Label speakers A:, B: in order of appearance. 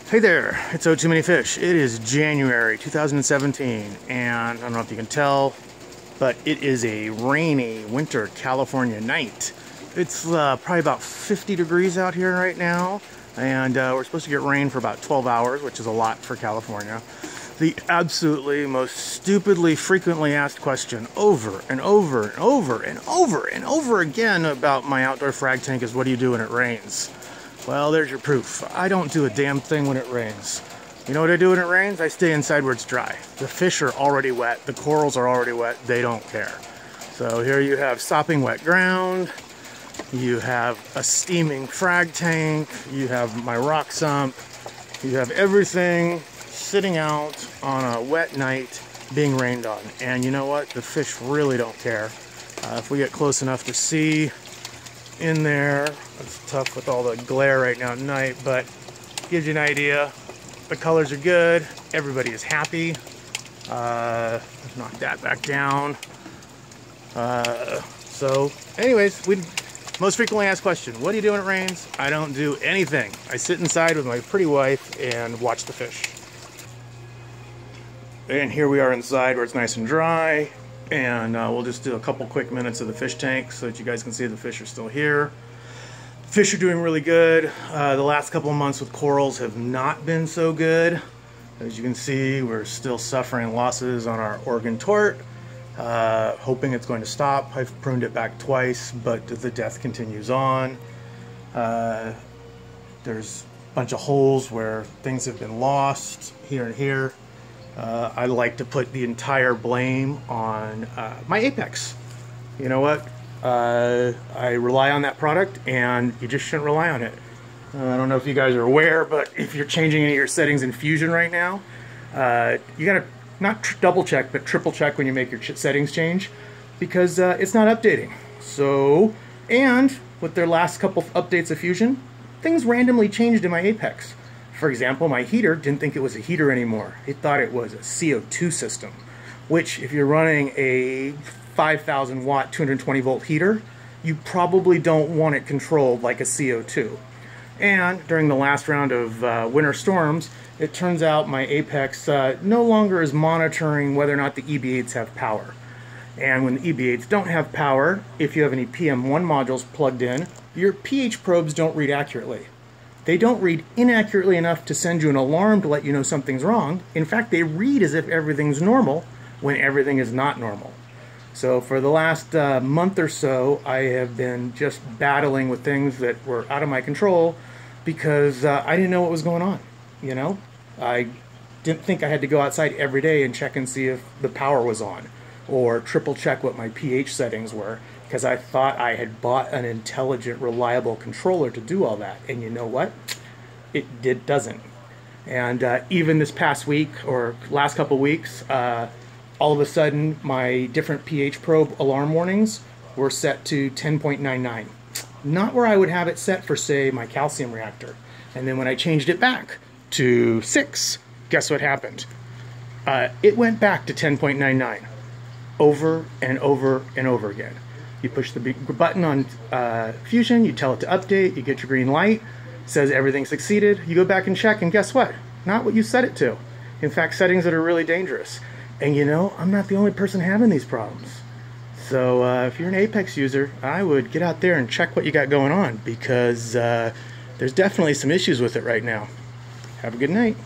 A: Hey there, it's o2manyfish. It is January 2017, and I don't know if you can tell, but it is a rainy winter California night. It's probably about 50 degrees out here right now, and we're supposed to get rain for about 12 hours, which is a lot for California. The absolutely most stupidly frequently asked question over and over and over and over and over again about my outdoor frag tank is, what do you do when it rains? Well, there's your proof. I don't do a damn thing when it rains. You know what I do when it rains? I stay inside where it's dry. The fish are already wet. The corals are already wet. They don't care. So here you have sopping wet ground. You have a steaming frag tank. You have my rock sump. You have everything sitting out on a wet night being rained on. And you know what? The fish really don't care. If we get close enough to see in there, it's tough with all the glare right now at night, but gives you an idea. The colors are good. Everybody is happy. Let's knock that back down. So anyways, most frequently asked question, what do you do when it rains? I don't do anything. I sit inside with my pretty wife and watch the fish. And here we are inside where it's nice and dry. And we'll just do a couple quick minutes of the fish tank so that you guys can see the fish are still here. Fish are doing really good. The last couple of months with corals have not been so good. As you can see, we're still suffering losses on our Oregon tort. Hoping it's going to stop. I've pruned it back twice, but the death continues on. There's a bunch of holes where things have been lost here and here. I like to put the entire blame on my Apex. You know what? I rely on that product, and you just shouldn't rely on it. I don't know if you guys are aware, but if you're changing any of your settings in Fusion right now, you gotta not double check, but triple check when you make your settings change, because it's not updating. So, and with their last couple of updates of Fusion, things randomly changed in my Apex. For example, my heater didn't think it was a heater anymore. It thought it was a CO2 system, which if you're running a 5,000 watt, 220 volt heater, you probably don't want it controlled like a CO2. And during the last round of winter storms, it turns out my Apex no longer is monitoring whether or not the EB8s have power. And when the EB8s don't have power, if you have any PM1 modules plugged in, your pH probes don't read accurately. They don't read inaccurately enough to send you an alarm to let you know something's wrong. In fact, they read as if everything's normal when everything is not normal. So for the last month or so, I have been just battling with things that were out of my control because I didn't know what was going on. You know, I didn't think I had to go outside every day and check and see if the power was on, or triple check what my pH settings were, because I thought I had bought an intelligent, reliable controller to do all that. And you know what? It doesn't. And even this past week, or last couple weeks, all of a sudden, my different pH probe alarm warnings were set to 10.99. Not where I would have it set for, say, my calcium reactor. And then when I changed it back to 6, guess what happened? It went back to 10.99 over and over and over again. You push the big button on Fusion, you tell it to update, you get your green light, says everything succeeded, you go back and check, and guess what? Not what you set it to. In fact, settings that are really dangerous. And you know, I'm not the only person having these problems. So if you're an Apex user, I would get out there and check what you got going on, because there's definitely some issues with it right now. Have a good night.